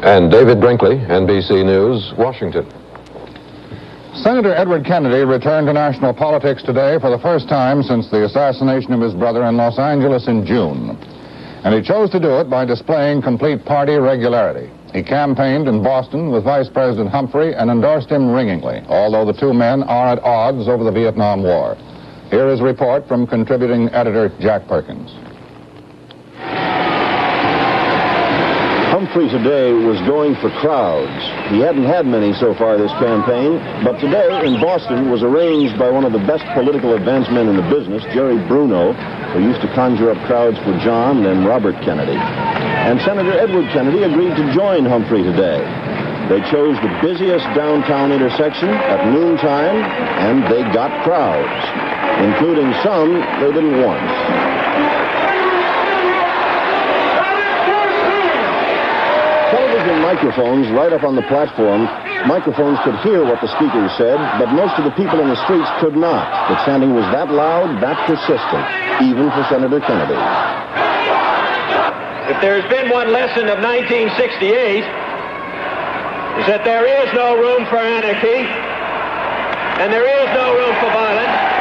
And David Brinkley, NBC News, Washington. Senator Edward Kennedy returned to national politics today for the first time since the assassination of his brother in Los Angeles in June. And he chose to do it by displaying complete party regularity. He campaigned in Boston with Vice President Humphrey and endorsed him ringingly, although the two men are at odds over the Vietnam War. Here is a report from contributing editor Jack Perkins. Humphrey today was going for crowds. He hadn't had many so far this campaign, but today in Boston was arranged by one of the best political advance men in the business, Jerry Bruno, who used to conjure up crowds for John and Robert Kennedy. And Senator Edward Kennedy agreed to join Humphrey today. They chose the busiest downtown intersection at noontime, and they got crowds, including some they didn't want. Television microphones right up on the platform. Microphones could hear what the speakers said, but most of the people in the streets could not. The chanting was that loud, that persistent, even for Senator Kennedy. If there's been one lesson of 1968, is that there is no room for anarchy, and there is no room for violence.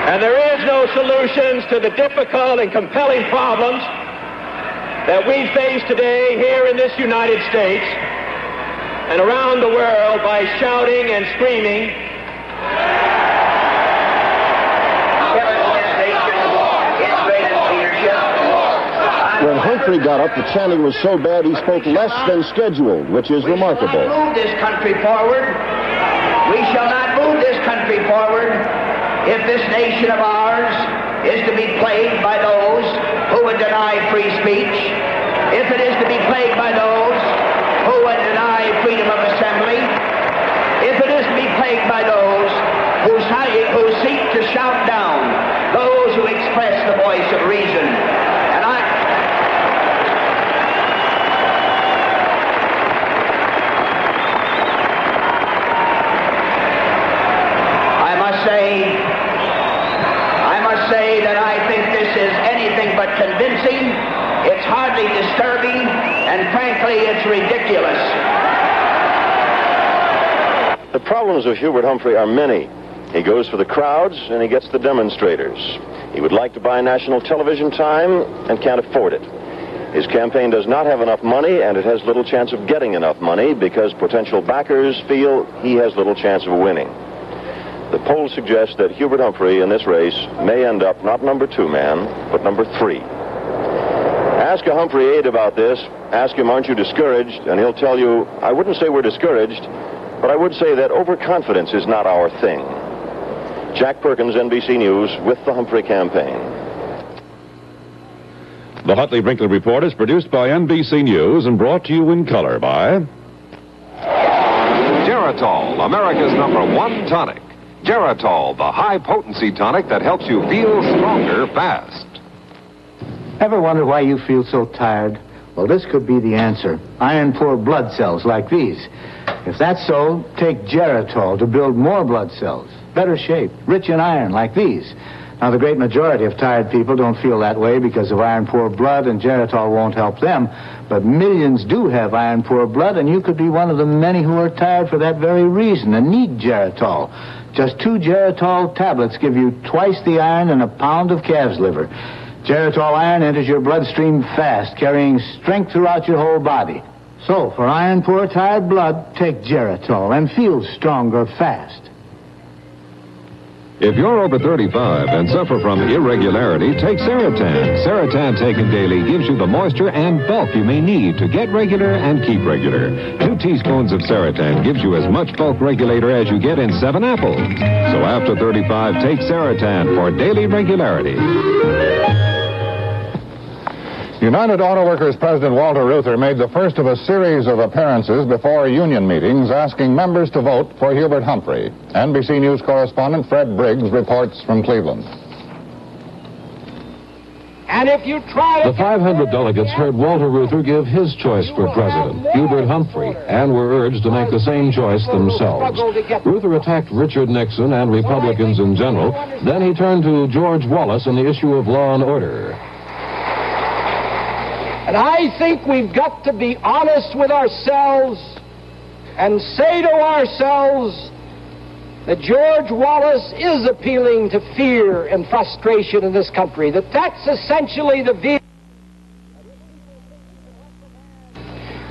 And there is no solutions to the difficult and compelling problems that we face today here in this United States and around the world by shouting and screaming. When Humphrey got up, the chanting was so bad he spoke less than scheduled, which is remarkable. We shall not move this country forward. We shall not move this country forward if this nation of ours is to be plagued by those who would deny free speech, if it is to be plagued by those who would deny freedom of assembly, if it is to be plagued by those who seek to shout down those who express the voice of reason. And I must say that I think this is anything but convincing. It's hardly disturbing, and frankly, it's ridiculous. The problems of Hubert Humphrey are many. He goes for the crowds, and he gets the demonstrators. He would like to buy national television time and can't afford it. His campaign does not have enough money, and it has little chance of getting enough money because potential backers feel he has little chance of winning. The polls suggest that Hubert Humphrey in this race may end up not number 2 man, but number 3. Ask a Humphrey aide about this. Ask him, aren't you discouraged? And he'll tell you, I wouldn't say we're discouraged, but I would say that overconfidence is not our thing. Jack Perkins, NBC News, with the Humphrey campaign. The Huntley-Brinkley Report is produced by NBC News and brought to you in color by Geritol, America's #1 tonic. Geritol, the high-potency tonic that helps you feel stronger fast. Ever wonder why you feel so tired? Well, this could be the answer. Iron-poor blood cells like these. If that's so, take Geritol to build more blood cells. Better shape, rich in iron like these. Now, the great majority of tired people don't feel that way because of iron-poor blood, and Geritol won't help them. But millions do have iron-poor blood, and you could be one of the many who are tired for that very reason and need Geritol. Just 2 Geritol tablets give you twice the iron in a pound of calf's liver. Geritol iron enters your bloodstream fast, carrying strength throughout your whole body. So, for iron-poor, tired blood, take Geritol and feel stronger fast. If you're over 35 and suffer from irregularity, take Seritan. Seritan taken daily gives you the moisture and bulk you may need to get regular and keep regular. 2 teaspoons of Seritan gives you as much bulk regulator as you get in 7 apples. So after 35, take Seritan for daily regularity. United Auto Workers President Walter Reuther made the first of a series of appearances before union meetings asking members to vote for Hubert Humphrey. NBC News correspondent Fred Briggs reports from Cleveland. And if you try to... The 500 delegates heard Walter Reuther give his choice for president, Hubert Humphrey, and were urged to make the same choice themselves. Reuther attacked Richard Nixon and Republicans in general. Then he turned to George Wallace on the issue of law and order. And I think we've got to be honest with ourselves and say to ourselves that George Wallace is appealing to fear and frustration in this country, that's essentially the view.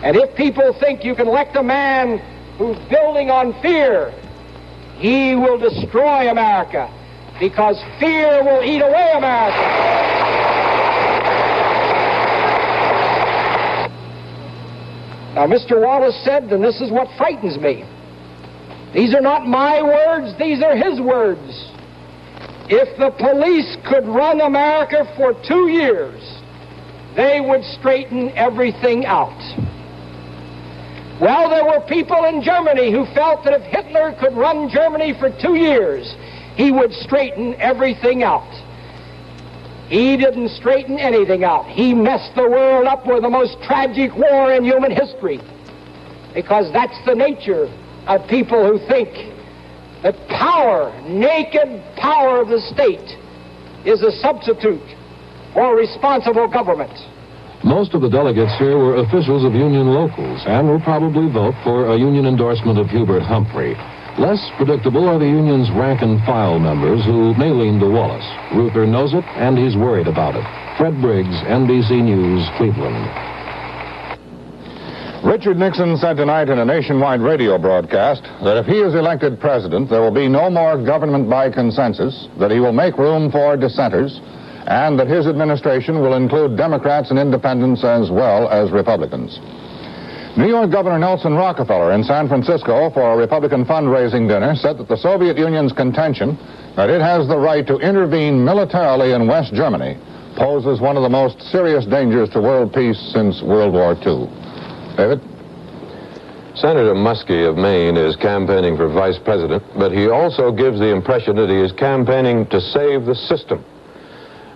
And if people think you can elect a man who's building on fear, he will destroy America, because fear will eat away America. Now, Mr. Wallace said, and this is what frightens me, these are not my words, these are his words. If the police could run America for 2 years, they would straighten everything out. Well, there were people in Germany who felt that if Hitler could run Germany for 2 years, he would straighten everything out. He didn't straighten anything out. He messed the world up with the most tragic war in human history, because that's the nature of people who think that power, naked power of the state, is a substitute for responsible government. Most of the delegates here were officials of union locals and will probably vote for a union endorsement of Hubert Humphrey. Less predictable are the union's rank-and-file members who may lean to Wallace. Reuther knows it, and he's worried about it. Fred Briggs, NBC News, Cleveland. Richard Nixon said tonight in a nationwide radio broadcast that if he is elected president, there will be no more government by consensus, that he will make room for dissenters, and that his administration will include Democrats and independents as well as Republicans. New York Governor Nelson Rockefeller in San Francisco for a Republican fundraising dinner said that the Soviet Union's contention that it has the right to intervene militarily in West Germany poses one of the most serious dangers to world peace since World War II. David? Senator Muskie of Maine is campaigning for vice president, but he also gives the impression that he is campaigning to save the system.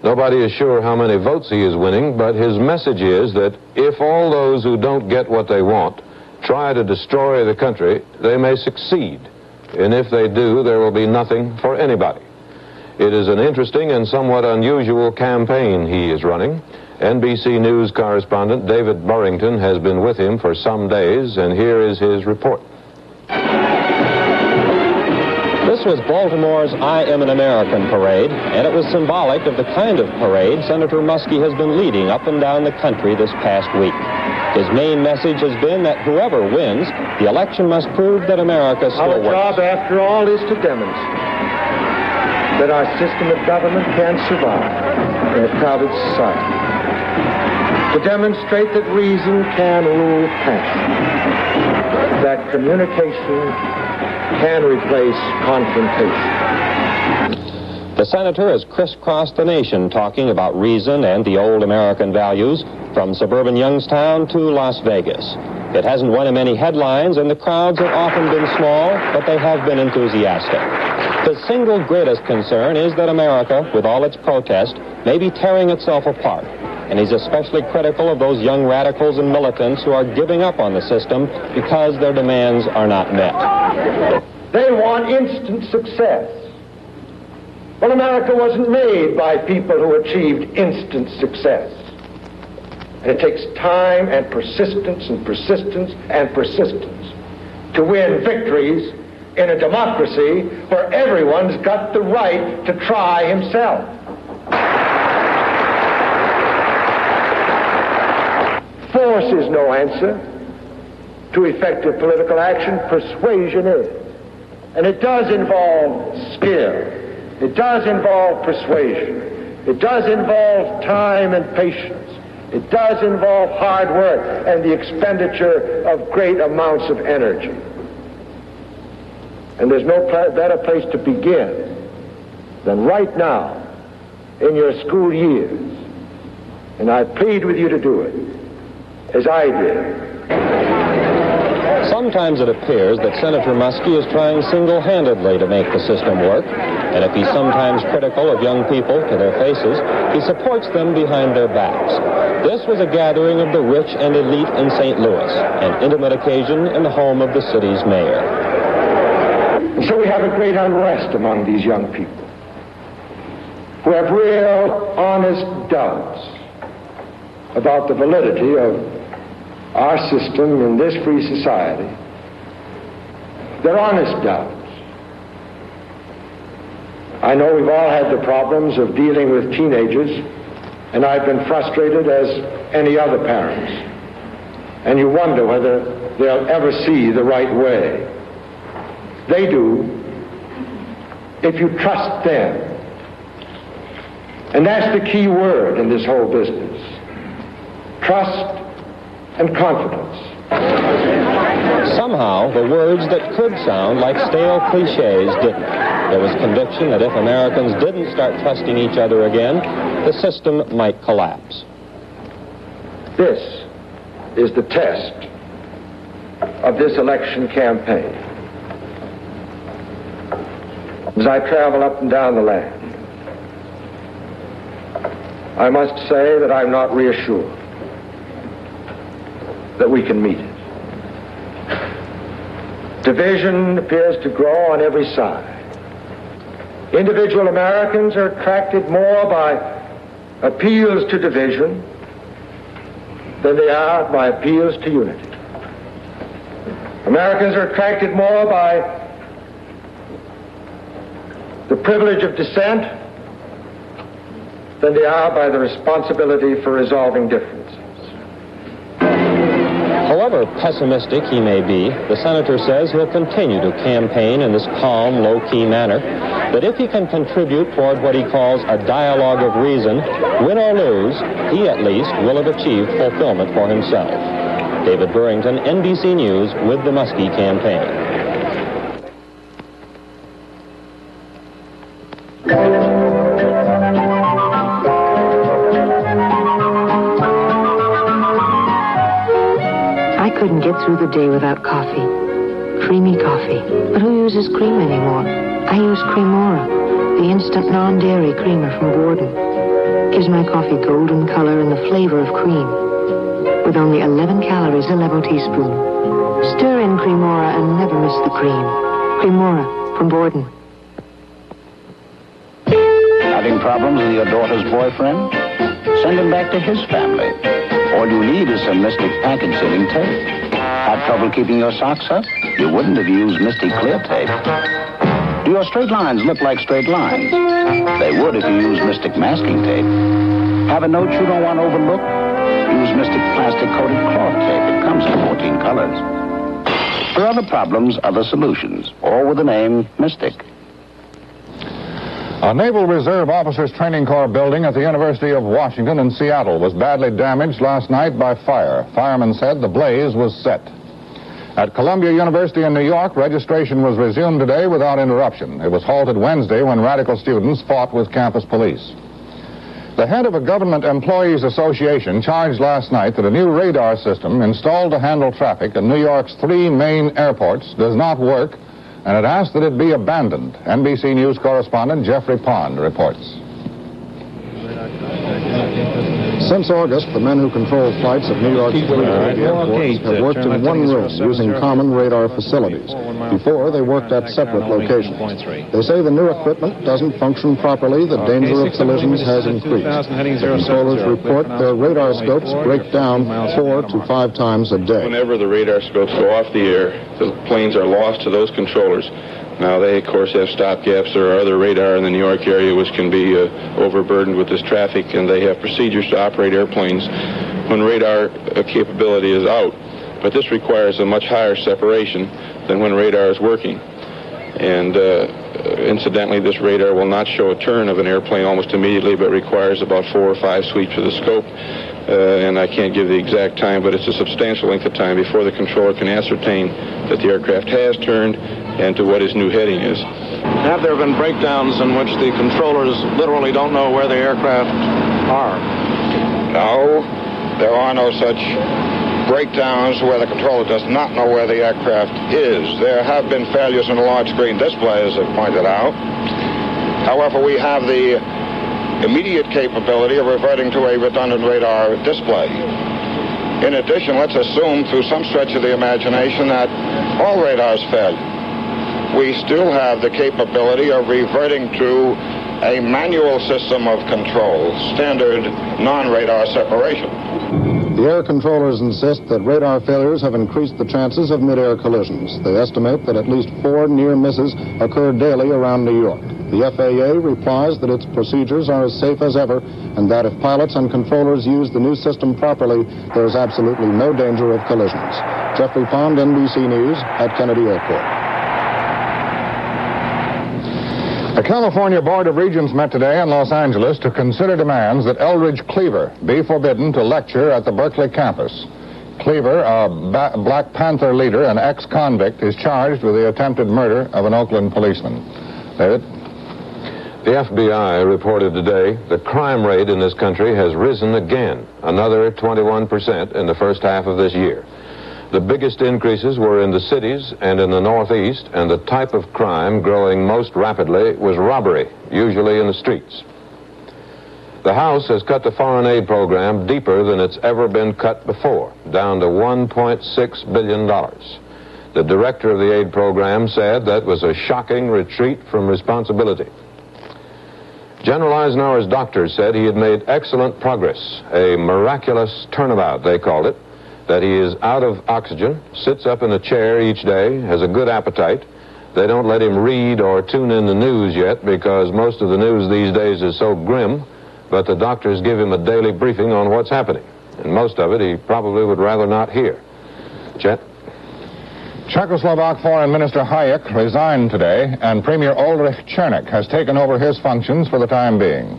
Nobody is sure how many votes he is winning, but his message is that if all those who don't get what they want try to destroy the country, they may succeed. And if they do, there will be nothing for anybody. It is an interesting and somewhat unusual campaign he is running. NBC News correspondent David Burrington has been with him for some days, and here is his report. This was Baltimore's I Am an American parade, and it was symbolic of the kind of parade Senator Muskie has been leading up and down the country this past week. His main message has been that whoever wins, the election must prove that America still works. Our job, after all, is to demonstrate that our system of government can survive in a crowded society. To demonstrate that reason can rule passion, that communication can replace confrontation. The senator has crisscrossed the nation talking about reason and the old American values, from suburban Youngstown to Las Vegas. It hasn't won him any headlines, and the crowds have often been small, but they have been enthusiastic. The single greatest concern is that America, with all its protest, may be tearing itself apart. And he's especially critical of those young radicals and militants who are giving up on the system because their demands are not met. They want instant success. Well, America wasn't made by people who achieved instant success. And it takes time and persistence and persistence and persistence to win victories in a democracy where everyone's got the right to try himself. Force is no answer to effective political action. Persuasion is. And it does involve skill. It does involve persuasion. It does involve time and patience. It does involve hard work and the expenditure of great amounts of energy. And there's no better place to begin than right now in your school years. And I plead with you to do it, as I did. Sometimes it appears that Senator Muskie is trying single-handedly to make the system work. And if he's sometimes critical of young people to their faces, he supports them behind their backs. This was a gathering of the rich and elite in St. Louis, an intimate occasion in the home of the city's mayor. And so we have a great unrest among these young people who have real, honest doubts about the validity of our system in this free society. They're honest doubts. I know we've all had the problems of dealing with teenagers, and I've been frustrated as any other parents. And you wonder whether they'll ever see the right way. They do, if you trust them. And that's the key word in this whole business. Trust and confidence. Somehow, the words that could sound like stale cliches didn't. There was conviction that if Americans didn't start trusting each other again, the system might collapse. This is the test of this election campaign. As I travel up and down the land, I must say that I'm not reassured that we can meet it. Division appears to grow on every side. Individual Americans are attracted more by appeals to division than they are by appeals to unity. Americans are attracted more by the privilege of dissent than they are by the responsibility for resolving differences. However pessimistic he may be, the senator says he'll continue to campaign in this calm, low-key manner, that if he can contribute toward what he calls a dialogue of reason, win or lose, he at least will have achieved fulfillment for himself. David Burrington, NBC News, with the Muskie campaign. I couldn't get through the day without coffee. Creamy coffee. But who uses cream anymore? I use Cremora, the instant non-dairy creamer from Borden. Gives my coffee golden color and the flavor of cream. With only 11 calories a level teaspoon. Stir in Cremora and never miss the cream. Cremora from Borden. Having problems with your daughter's boyfriend? Send him back to his family. All you need is some Mystic package sealing tape. Have trouble keeping your socks up? You wouldn't have used Mystic clear tape. Do your straight lines look like straight lines? They would if you used Mystic masking tape. Have a note you don't want overlooked? Use Mystic plastic coated cloth tape. It comes in 14 colors. For other problems, other solutions. All with the name Mystic. A Naval Reserve Officers Training Corps building at the University of Washington in Seattle was badly damaged last night by fire. Firemen said the blaze was set. At Columbia University in New York, registration was resumed today without interruption. It was halted Wednesday when radical students fought with campus police. The head of a government employees association charged last night that a new radar system installed to handle traffic at New York's 3 main airports does not work, and it asked that it be abandoned. NBC News correspondent Jeffrey Pond reports. Since August, the men who control flights at New York's 3 airports have worked in one room using common radar facilities. Before, they worked at separate locations. They say the new equipment doesn't function properly. The danger of collisions has increased. The controllers report their radar scopes break down 4 to 5 times a day. Whenever the radar scopes go off the air, the planes are lost to those controllers. Now, they, of course, have stopgaps. There are other radar in the New York area which can be overburdened with this traffic, and they have procedures to operate airplanes when radar capability is out. But this requires a much higher separation than when radar is working. And incidentally, this radar will not show a turn of an airplane almost immediately, but requires about 4 or 5 sweeps of the scope. And I can't give the exact time, but it's a substantial length of time before the controller can ascertain that the aircraft has turned and to what his new heading is. Have there been breakdowns in which the controllers literally don't know where the aircraft are? No, there are no such breakdowns where the controller does not know where the aircraft is. There have been failures in the large screen display, as I pointed out. However, we have the immediate capability of reverting to a redundant radar display. In addition, let's assume through some stretch of the imagination that all radars fail. We still have the capability of reverting to a manual system of control, standard non-radar separation. The air controllers insist that radar failures have increased the chances of mid-air collisions. They estimate that at least 4 near misses occur daily around New York. The FAA replies that its procedures are as safe as ever, and that if pilots and controllers use the new system properly, there is absolutely no danger of collisions. Jeffrey Pond, NBC News, at Kennedy Airport. The California Board of Regents met today in Los Angeles to consider demands that Eldridge Cleaver be forbidden to lecture at the Berkeley campus. Cleaver, a Black Panther leader and ex-convict, is charged with the attempted murder of an Oakland policeman. David? The FBI reported today the crime rate in this country has risen again, another 21% in the first half of this year. The biggest increases were in the cities and in the Northeast, and the type of crime growing most rapidly was robbery, usually in the streets. The House has cut the foreign aid program deeper than it's ever been cut before, down to $1.6 billion. The director of the aid program said that was a shocking retreat from responsibility. General Eisenhower's doctors said he had made excellent progress, a miraculous turnabout, they called it, that he is out of oxygen, sits up in a chair each day, has a good appetite. They don't let him read or tune in the news yet because most of the news these days is so grim, but the doctors give him a daily briefing on what's happening. And most of it he probably would rather not hear. Chet? Czechoslovak Foreign Minister Hayek resigned today, and Premier Ulrich Czernik has taken over his functions for the time being.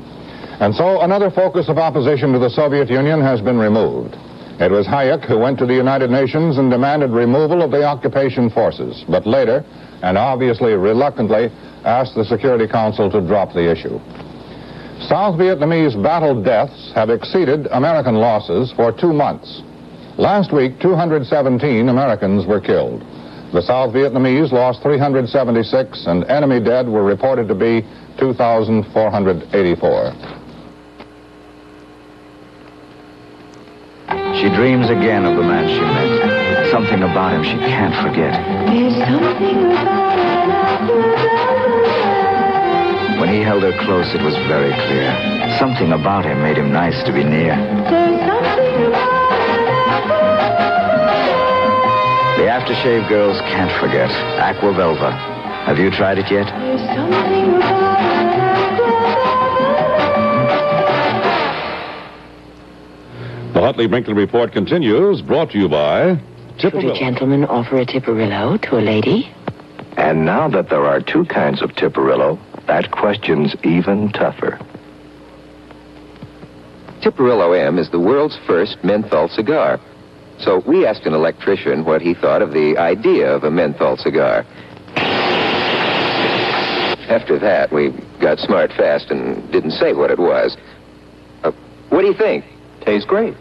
And so another focus of opposition to the Soviet Union has been removed. It was Hayek who went to the United Nations and demanded removal of the occupation forces, but later, and obviously reluctantly, asked the Security Council to drop the issue. South Vietnamese battle deaths have exceeded American losses for 2 months. Last week, 217 Americans were killed. The South Vietnamese lost 376, and enemy dead were reported to be 2,484. She dreams again of the man she met. Something about him she can't forget. There's something about it. When he held her close, it was very clear. Something about him made him nice to be near. There's something about The aftershave girls can't forget. Aqua Velva. Have you tried it yet? There's something about The Huntley Brinkley Report continues, brought to you by Should a gentleman offer a tipperillo to a lady? And now that there are 2 kinds of tipperillo, that question's even tougher. Tipperillo M is the world's first menthol cigar. So we asked an electrician what he thought of the idea of a menthol cigar. After that, we got smart fast and didn't say what it was. What do you think? Tastes great.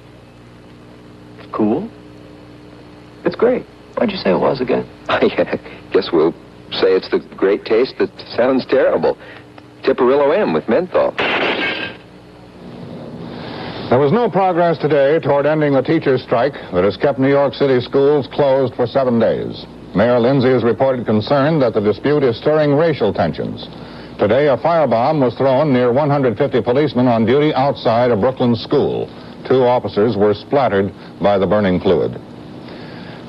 Cool. It's great. Why'd you say it was again? I guess we'll say it's the great taste that sounds terrible. Tipperillo M with menthol. There was no progress today toward ending the teachers' strike that has kept New York City schools closed for 7 days. Mayor Lindsay has reported concern that the dispute is stirring racial tensions. Today, a firebomb was thrown near 150 policemen on duty outside a Brooklyn school. 2 officers were splattered by the burning fluid.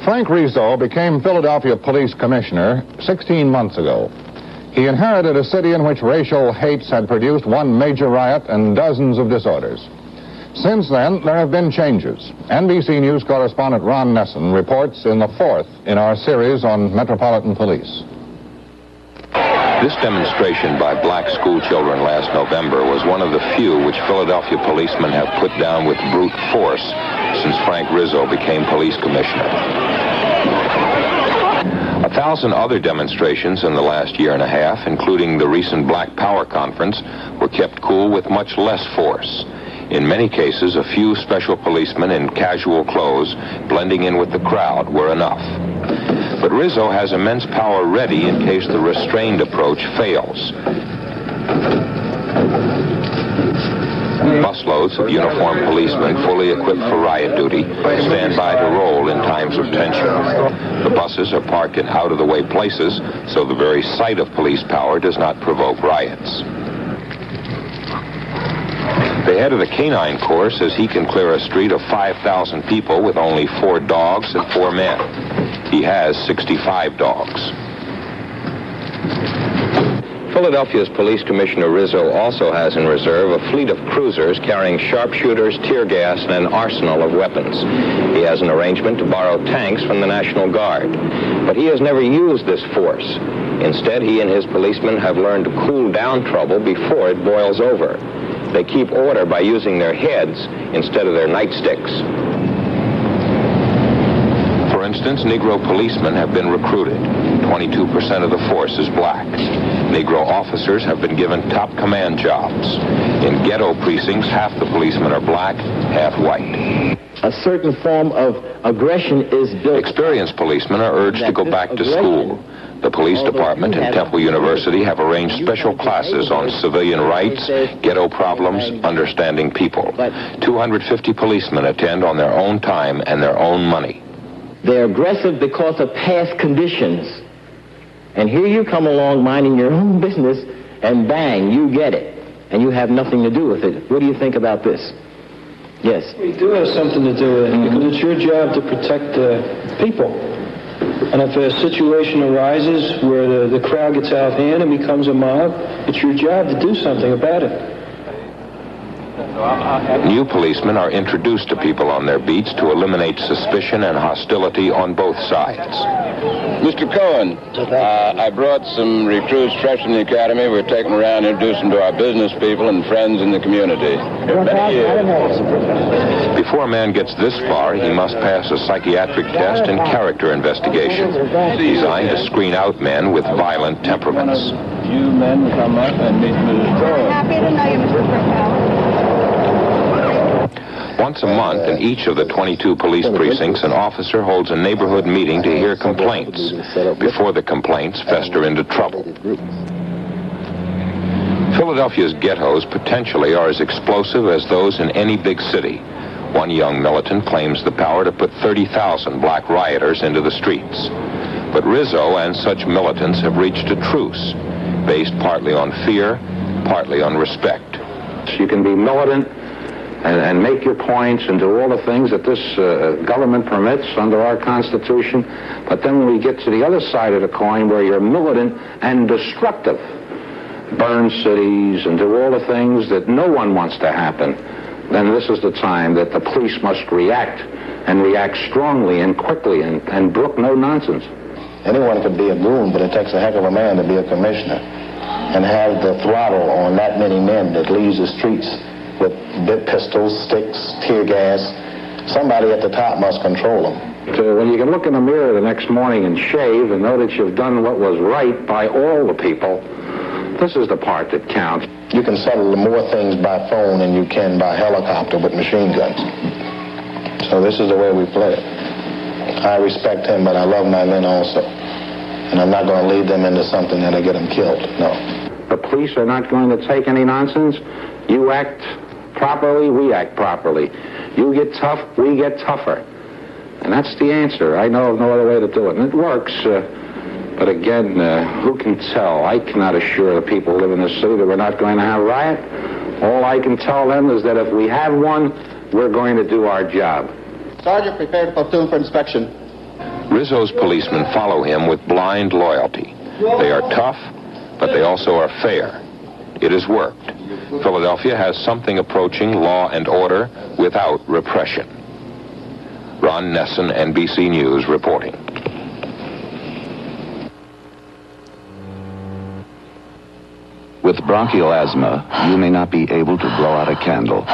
Frank Rizzo became Philadelphia Police Commissioner 16 months ago. He inherited a city in which racial hates had produced 1 major riot and dozens of disorders. Since then, there have been changes. NBC News correspondent Ron Nesson reports in the 4th in our series on Metropolitan Police. This demonstration by black school children last November was one of the few which Philadelphia policemen have put down with brute force since Frank Rizzo became police commissioner. 1,000 other demonstrations in the last year and a half, including the recent Black Power Conference, were kept cool with much less force. In many cases, a few special policemen in casual clothes blending in with the crowd were enough. But Rizzo has immense power ready in case the restrained approach fails. busloads of uniformed policemen fully equipped for riot duty stand by to roll in times of tension. The buses are parked in out-of-the-way places, so the very sight of police power does not provoke riots. The head of the Canine Corps says he can clear a street of 5,000 people with only 4 dogs and 4 men. He has 65 dogs. Philadelphia's Police Commissioner Rizzo also has in reserve a fleet of cruisers carrying sharpshooters, tear gas, and an arsenal of weapons. He has an arrangement to borrow tanks from the National Guard. But he has never used this force. Instead, he and his policemen have learned to cool down trouble before it boils over. They keep order by using their heads instead of their nightsticks. For instance, Negro policemen have been recruited. 22% of the force is black. Negro officers have been given top command jobs. In ghetto precincts, half the policemen are black, half white. A certain form of aggression is built. Experienced policemen are urged to go back to school. The police department and Temple University have arranged special classes on civilian rights, ghetto problems, understanding people. 250 policemen attend on their own time and their own money. They're aggressive because of past conditions. And here you come along minding your own business, and bang, you get it. And you have nothing to do with it. What do you think about this? Yes? We do have something to do with it, because it's your job to protect people. And if a situation arises where the crowd gets out of hand and becomes a mob, it's your job to do something about it. New policemen are introduced to people on their beats to eliminate suspicion and hostility on both sides. Mr. Cohen, I brought some recruits fresh from the academy. We're taking them around, introducing them to our business people and friends in the community. Before a man gets this far, he must pass a psychiatric test and character investigation, designed to screen out men with violent temperaments. You men come up and meet Mrs. Cohen. Happy to know you, Mr. Brookhouse. Once a month in each of the 22 police precincts, an officer holds a neighborhood meeting to hear complaints before the complaints fester into trouble. Philadelphia's ghettos potentially are as explosive as those in any big city. One young militant claims the power to put 30,000 black rioters into the streets. But Rizzo and such militants have reached a truce, based partly on fear, partly on respect. You can be militant and make your points and do all the things that this government permits under our Constitution, but then when we get to the other side of the coin where you're militant and destructive, burn cities and do all the things that no one wants to happen, then this is the time that the police must react, and react strongly and quickly and brook no nonsense. Anyone could be a goon, but it takes a heck of a man to be a commissioner and have the throttle on that many men that leaves the streets with bit pistols, sticks, tear gas. Somebody at the top must control them. When you can look in the mirror the next morning and shave and know that you've done what was right by all the people, this is the part that counts. You can settle more things by phone than you can by helicopter with machine guns. So this is the way we play it. I respect him, but I love my men also. And I'm not going to lead them into something that'll get them killed, no. The police are not going to take any nonsense. You act properly, we act properly. You get tough, we get tougher. And that's the answer. I know of no other way to do it. And it works. But again, who can tell? I cannot assure the people who live in this city that we're not going to have a riot. All I can tell them is that if we have one, we're going to do our job. Sergeant, prepare the platoon for inspection. Rizzo's policemen follow him with blind loyalty. They are tough, but they also are fair. It has worked. Philadelphia has something approaching law and order without repression. Ron Nesson, NBC News, reporting. With bronchial asthma, you may not be able to blow out a candle.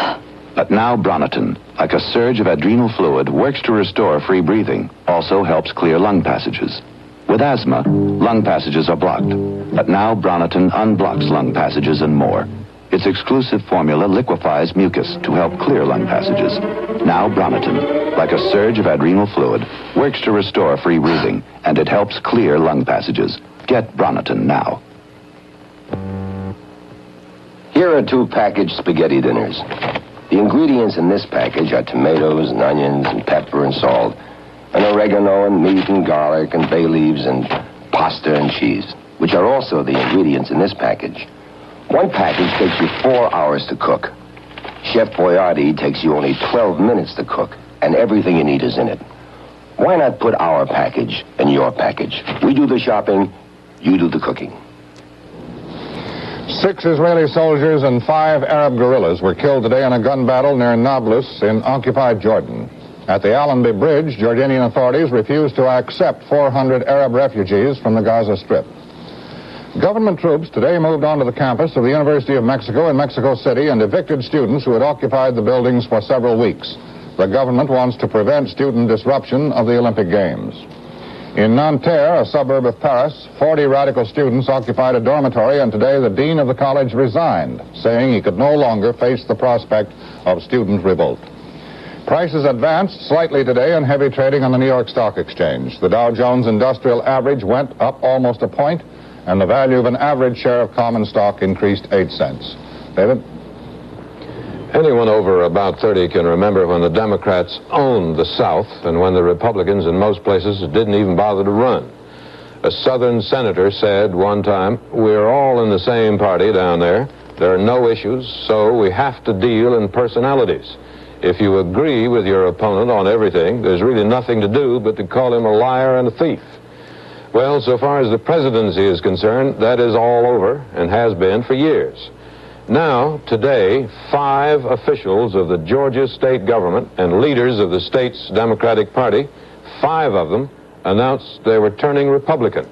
But now Broniton, like a surge of adrenal fluid, works to restore free breathing, also helps clear lung passages. With asthma, lung passages are blocked. But now Broniton unblocks lung passages and more. Its exclusive formula liquefies mucus to help clear lung passages. Now Broniton, like a surge of adrenal fluid, works to restore free breathing, and it helps clear lung passages. Get Broniton now. Here are 2 packaged spaghetti dinners. The ingredients in this package are tomatoes and onions and pepper and salt, and oregano and meat and garlic and bay leaves and pasta and cheese, which are also the ingredients in this package. One package takes you 4 hours to cook. Chef Boyardee takes you only 12 minutes to cook, and everything you need is in it. Why not put our package in your package? We do the shopping, you do the cooking. 6 Israeli soldiers and 5 Arab guerrillas were killed today in a gun battle near Nablus in occupied Jordan. At the Allenby Bridge, Jordanian authorities refused to accept 400 Arab refugees from the Gaza Strip. Government troops today moved onto the campus of the University of Mexico in Mexico City and evicted students who had occupied the buildings for several weeks. The government wants to prevent student disruption of the Olympic Games. In Nanterre, a suburb of Paris, 40 radical students occupied a dormitory, and today the dean of the college resigned, saying he could no longer face the prospect of student revolt. Prices advanced slightly today in heavy trading on the New York Stock Exchange. The Dow Jones Industrial Average went up almost a point, and the value of an average share of common stock increased 8 cents. David? Anyone over about 30 can remember when the Democrats owned the South and when the Republicans in most places didn't even bother to run. A Southern senator said one time, "We're all in the same party down there. There are no issues, so we have to deal in personalities. If you agree with your opponent on everything, there's really nothing to do but to call him a liar and a thief." Well, so far as the presidency is concerned, that is all over and has been for years. Now, today, 5 officials of the Georgia state government and leaders of the state's Democratic Party, 5 of them, announced they were turning Republican.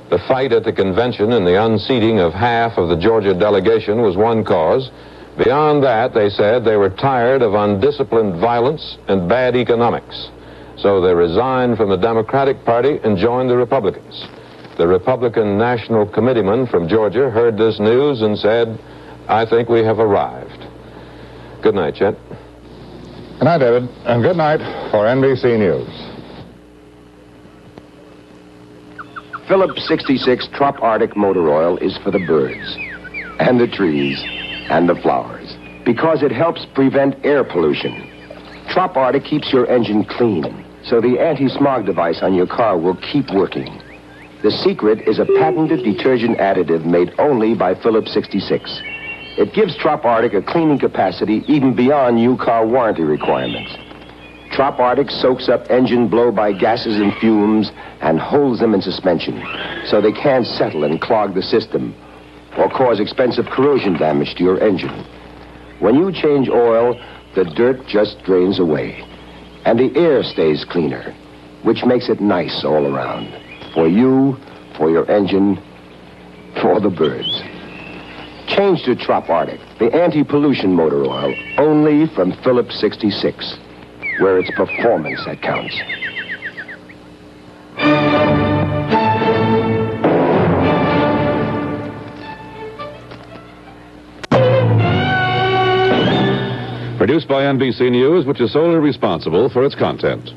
The fight at the convention and the unseating of half of the Georgia delegation was one cause. Beyond that, they said they were tired of undisciplined violence and bad economics. So they resigned from the Democratic Party and joined the Republicans. The Republican National Committeeman from Georgia heard this news and said, "I think we have arrived." Good night, Chet. Good night, David, and good night for NBC News. Phillips 66 Trop Arctic motor oil is for the birds and the trees and the flowers because it helps prevent air pollution. Trop Arctic keeps your engine clean, so the anti-smog device on your car will keep working. The secret is a patented detergent additive made only by Phillips 66. It gives Trop Arctic a cleaning capacity even beyond new car warranty requirements. Trop Arctic soaks up engine blow-by gases and fumes and holds them in suspension so they can't settle and clog the system or cause expensive corrosion damage to your engine. When you change oil, the dirt just drains away and the air stays cleaner, which makes it nice all around. For you, for your engine, for the birds. Change to Trop Arctic, the anti-pollution motor oil, only from Phillips 66, where it's performance that counts. Produced by NBC News, which is solely responsible for its content.